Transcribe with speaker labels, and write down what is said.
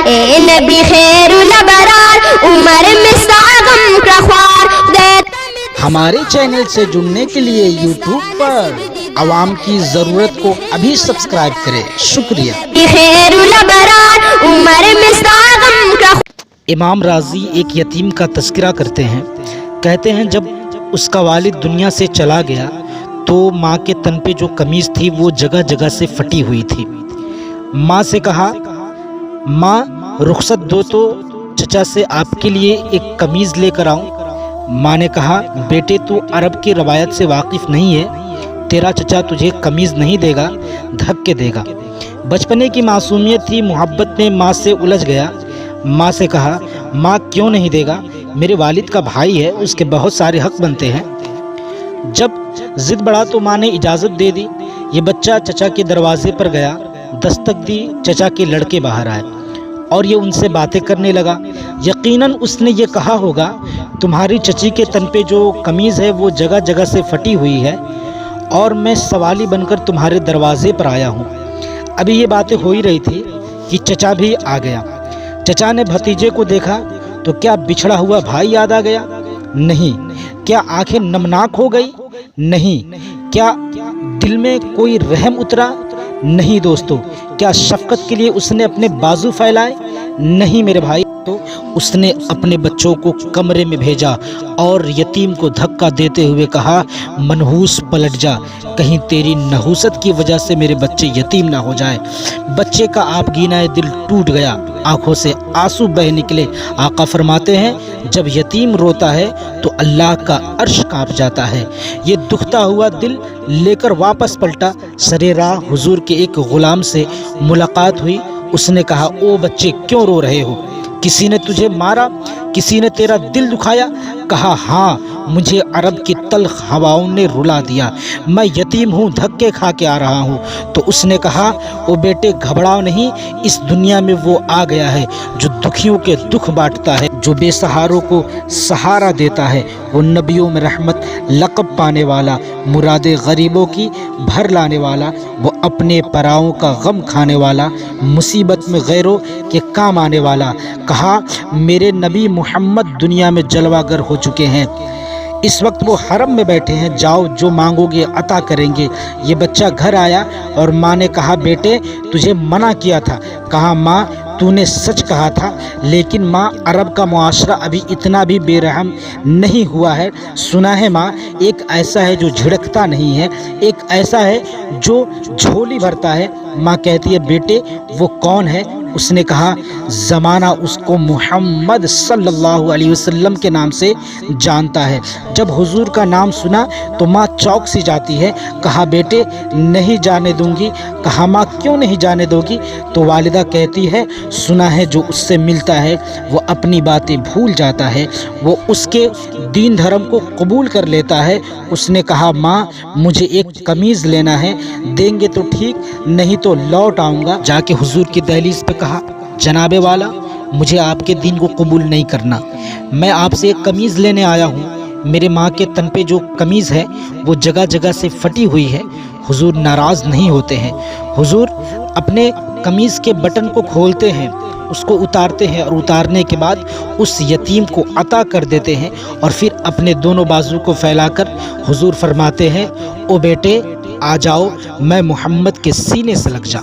Speaker 1: اے نبی خیر الابرار عمر مستعظم رخوار
Speaker 2: ہمارے چینل سے جڑنے کے لیے یوٹیوب پر عوام کی ضرورت کو ابھی سبسکرائب کریں۔ شکریہ۔
Speaker 1: خیر الابرار عمر مستعظم رخوار۔
Speaker 2: امام راضی ایک یتیم کا تذکرہ کرتے ہیں، کہتے ہیں جب اس کا والد دنیا سے چلا گیا تو ماں کے تن پہ جو قمیض تھی وہ جگہ جگہ سے پھٹی ہوئی تھی۔ ماں سے کہا، ماں رخصت دو تو چچا سے آپ کے لیے ایک قمیض لے کر آؤں۔ ماں نے کہا، بیٹے تو عرب کی روایت سے واقف نہیں ہے، تیرا چچا تجھے قمیض نہیں دے گا، دھکے دے گا۔ بچپنے کی معصومیت تھی، محبت میں ماں سے الجھ گیا۔ ماں سے کہا، ماں کیوں نہیں دے گا، میرے والد کا بھائی ہے، اس کے بہت سارے حق بنتے ہیں۔ جب ضد بڑھا تو ماں نے اجازت دے دی۔ یہ بچہ چچا کے دروازے پر گیا، دستک دی، چچا کے لڑکے باہر آئے اور یہ ان سے باتیں کرنے لگا۔ یقیناً اس نے یہ کہا ہوگا، تمہاری چچی کے تن پہ جو قمیض ہے وہ جگہ جگہ سے پھٹی ہوئی ہے اور میں سوالی بن کر تمہارے دروازے پر آیا ہوں۔ ابھی یہ باتیں ہو ہی رہی تھی کہ چچا بھی آ گیا۔ چچا نے بھتیجے کو دیکھا تو کیا بچھڑا ہوا بھائی یاد آ گیا؟ نہیں۔ کیا آنکھیں نمناک ہو گئی؟ نہیں۔ کیا دل میں کوئی رحم اترا؟ نہیں دوستو۔ کیا شفقت کے لیے اس نے اپنے بازو پھیلائے؟ نہیں میرے بھائی۔ تو اس نے اپنے بچوں کو کمرے میں بھیجا اور یتیم کو دھکا دیتے ہوئے کہا، منحوس پلٹ جا، کہیں تیری نحوست کی وجہ سے میرے بچے یتیم نہ ہو جائے۔ بچے کا آپ گینا دل ٹوٹ گیا، آنکھوں سے آنسو بہہ نکلے۔ آقا فرماتے ہیں، جب یتیم روتا ہے تو اللہ کا عرش کانپ جاتا ہے۔ یہ دکھتا ہوا دل لے کر واپس پلٹا۔ سرے راہ حضور کے ایک غلام سے ملاقات ہوئی۔ اس نے کہا، او بچے کیوں رو رہے ہو؟ کسی نے تجھے مارا؟ کسی نے تیرا دل دکھایا؟ کہا، ہاں، مجھے عرب کی تلخ ہواؤں نے رلا دیا، میں یتیم ہوں، دھکے کھا کے آ رہا ہوں۔ تو اس نے کہا، او بیٹے گھبراؤ نہیں، اس دنیا میں وہ آ گیا ہے جو دکھیوں کے دکھ بانٹتا ہے، جو بے سہاروں کو سہارا دیتا ہے۔ وہ نبیوں میں رحمت لقب پانے والا، مراد غریبوں کی بھر لانے والا، وہ اپنے پراؤں کا غم کھانے والا، مصیبت میں غیروں کے کام آنے والا۔ کہا، میرے نبی محمد دنیا میں جلوہ گر ہو چکے ہیں، اس وقت وہ حرم میں بیٹھے ہیں، جاؤ جو مانگو گے عطا کریں گے۔ یہ بچہ گھر آیا اور ماں نے کہا، بیٹے تجھے منع کیا تھا۔ کہا، ماں تو نے سچ کہا تھا، لیکن ماں عرب کا معاشرہ ابھی اتنا بھی بے رحم نہیں ہوا ہے۔ سنا ہے ماں، ایک ایسا ہے جو جھڑکتا نہیں ہے، ایک ایسا ہے جو جھولی بھرتا ہے۔ ماں کہتی ہے، بیٹے وہ کون ہے؟ اس نے کہا، زمانہ اس کو محمد صلی اللہ علیہ وسلم کے نام سے جانتا ہے۔ جب حضور کا نام سنا تو ماں چوک سی جاتی ہے۔ کہا، بیٹے نہیں جانے دوں گی۔ کہا، ماں کیوں نہیں جانے دو گی؟ تو والدہ کہتی ہے، سنا ہے جو اس سے ملتا ہے وہ اپنی باتیں بھول جاتا ہے، وہ اس کے دین دھرم کو قبول کر لیتا ہے۔ اس نے کہا، ماں مجھے ایک قمیض لینا ہے، دیں گے تو ٹھیک، نہیں تو لوٹ آؤں گا۔ جا کے حضور کی دہلیز پہ کہا، جناب والا مجھے آپ کے دین کو قبول نہیں کرنا، میں آپ سے ایک قمیض لینے آیا ہوں۔ میرے ماں کے تن پہ جو قمیض ہے وہ جگہ جگہ سے پھٹی ہوئی ہے۔ حضور ناراض نہیں ہوتے ہیں، حضور اپنے قمیض کے بٹن کو کھولتے ہیں، اس کو اتارتے ہیں اور اتارنے کے بعد اس یتیم کو عطا کر دیتے ہیں اور پھر اپنے دونوں بازو کو پھیلا کر حضور فرماتے ہیں، او بیٹے آ جاؤ، میں محمد کے سینے سے لگ جا۔